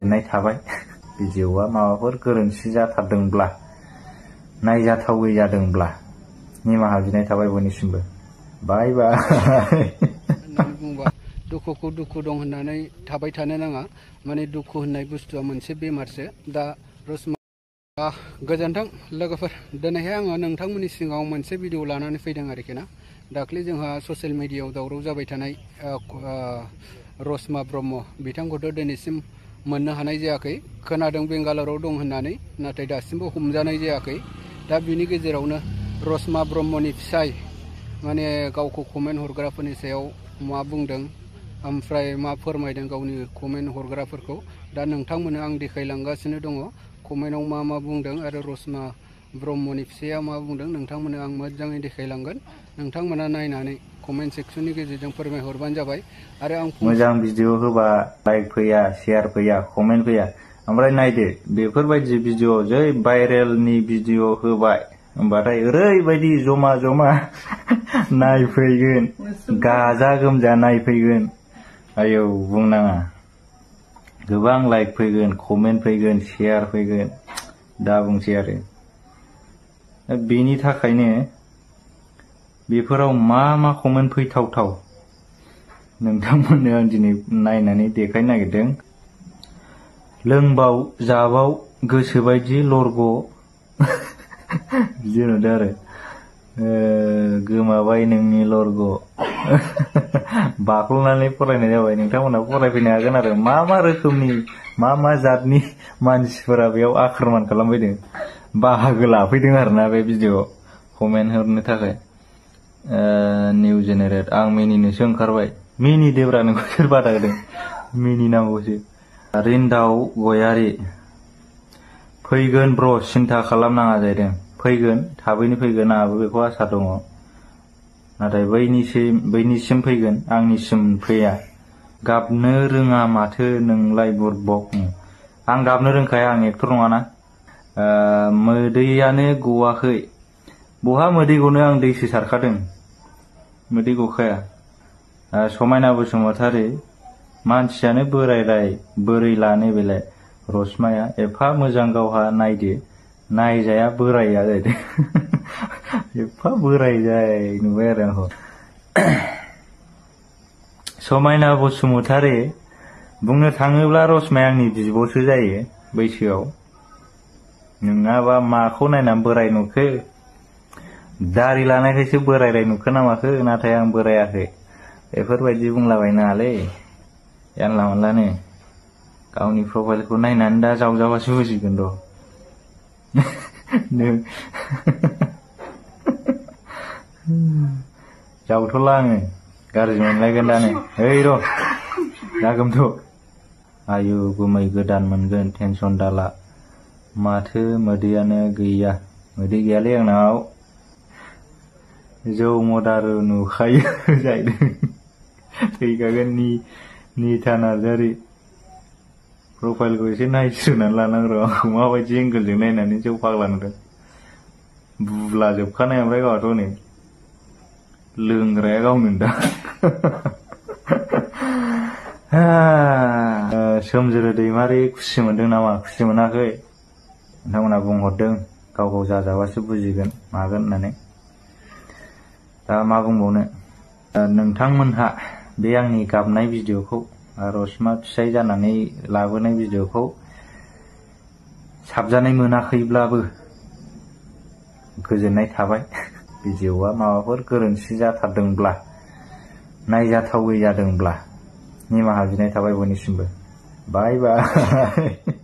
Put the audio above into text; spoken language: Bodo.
नाय थाबाय भिडिअआ माबाफोर गोरोन्थि जाथारदोंब्ला नायजाथावै जादोंब्ला निमाहा बिनाय थाबाय बयनिसिमबो बाय बाय होननानै बुंबा दुखुखौ दुखु दं होननानै थाबाय थानो नाङा माने दुखु होननाय बुस्थुआ मोनसे बेमारसो दा रसमा गोजोन्थों लोगोफोर दिनैहाय आङो नोंथांमोननि सिगाङाव मोनसे भिडिअ लानानै फैदों आरोखि ना दाख्लै जोंहा ससियेल मिडियायाव दावराव जाबाय थानाय रसमा ब्रह्म बिथांखौथ' दिनैसिम मोननो हानाय जायाखै खोनादों बेंगालराव दं होननानै नाथाय दासिमबो हमजानाय जायाखै दा बिनि गेजेरावनो रसमा ब्रह्मनि फिसाय माने गावखौ कमेन्ट हरग्राफोरनि सायाव मा बुंदों ओमफ्राय मा फोरमायदों गावनि कमेन्ट हरग्राफोरखौ दा नोंथांमोननो आं देखायलांगासिनो दङ कमेन्टआव मा बुंदों आरो रसमा ब्रह्मनि फिसाया मा बुंदों नोंथांमोननो आं मोजाङै देखायलांगोन नोंथांमोना नायनानै कमेन्ट सेक्सननि गेजेरजों फोरमायहरबानो जाबाय आरो आं मोजां भिडिअ होबा लाइक फैया शेयार फैया कमेन्ट फैया ओमफ्राय नायदो बेफोरबायदि भिडिअ जै भाइरेलनि भिडिअ होबाय होमबाथाय ओरैबायदि जमा जमा नायफैगोन गाजा गोमजा नायफैगोन आयौ बुंनाङा गोबां लाइक फैगोन कमेन्ट फैगोन शेयार फैगोन दा बुंसै आरो बेनि थाखायनो बेफोराव मा कमेन्ट फैथावथाव नोंथांमोननो आं दिनै नायनानै देखायनो नागिरदों लोंबाव जाबाव गोसोबायदि लरग बिदि नुदों आरो गोमाबाय नोंनि लरग बाख्ल'नानै फरायनाय जाबाय नोंथांमोना फरायफैनो हागोन आरो मा रोखोमनि मा जातनि मानसिफोरा बेयाव आक्रमण खालामफैदों बाहागो लाफैदों आरोना बे भिडिअआव कमेन्ट हरनो थाखाय निउ जेनेरेट आं मिनिनोसो ओंखारबाय मिनिदोब्रा नोंखौ सोर बादा होदों मिनिनांगौसो रिन्दाव गयारि फैगोन ब्र सिन्था खालामनाङा जाहैदों फैगोन थाबैनो फैगोन आंहाबो बेखौ आसा दङ नाथाय बैनिसिम फैगोन आंनिसिम फैया गाबनो रोङा माथो नोंलाय बुरबक आं गाबनो रोंखाया आं एक्टर नङाना मोदैयानो गवाखै बहा मोदै गनो आं दैसो सारखादों मोदै गखाया समायना बसुमतारी मानसियानो बोरायलाय बोरै लानो बेलाय रसमाया एफा मोजां गावहा नायदो नायजाया बोराया जाहैदों एफा बोराय जाय नुबाय आरो आंखौ समायना बसुमतारी बुंनो थाङोब्ला रसमाया आंनि बिब'सो जायो बैसोआव नङाबा माखौ नायनानै बोराय नुखो दारि लानायखायसो बोरायलाय नुखो ना माखो नाथाय आं बोरायाखै बेफोरबायदि बुंलाबायनाङालै जानला मोनलानो गावनि प्रफाइलखौ नायनानै दा जावजाबासो बुजिगोन र' जावथ'ला आङो गाज्रि मोनलायगोन दानो ओइ र' जागोमथ' आयु गुमै गोदान मोनगोन टेनसन दाला माथो मोदैयानो गैया मोदै गैयालै आंनाव जौ मदारु नुखायो जाहैदों थैखागोन निथा नार्जारि प्रफाइलखौ एसे नायस्रोनानै लानांगौ आंखौ माबायदि एंगोलजों नायनानै जौ फाग्ला नुदों बुला जोबखानाय ओमफ्राय गावहाथ' नै लोंग्राया गावनो दा सोमजोरो दैमारि खुसि मोनदों नामा खुसि मोनाखै नोंथांमोना बुंहरदों गाव जाजाबासो बुजिगोन मागोन होननानै दा मा बुंबावनो नोंथांमोनहा बे आंनि गाबनाय भिडिअखौ रसमा फिसाय जानानै लाबोनाय भिडिअखौ साबजानाय मोनाखैब्लाबो गोजोननाय थाबाय भिडिअआ माबाफोर गोरोन्थि जाथारदोंब्ला नायजाथावै जादोंब्ला निमाहा बिनाय थाबाय बयनिसिमबो बाय बाय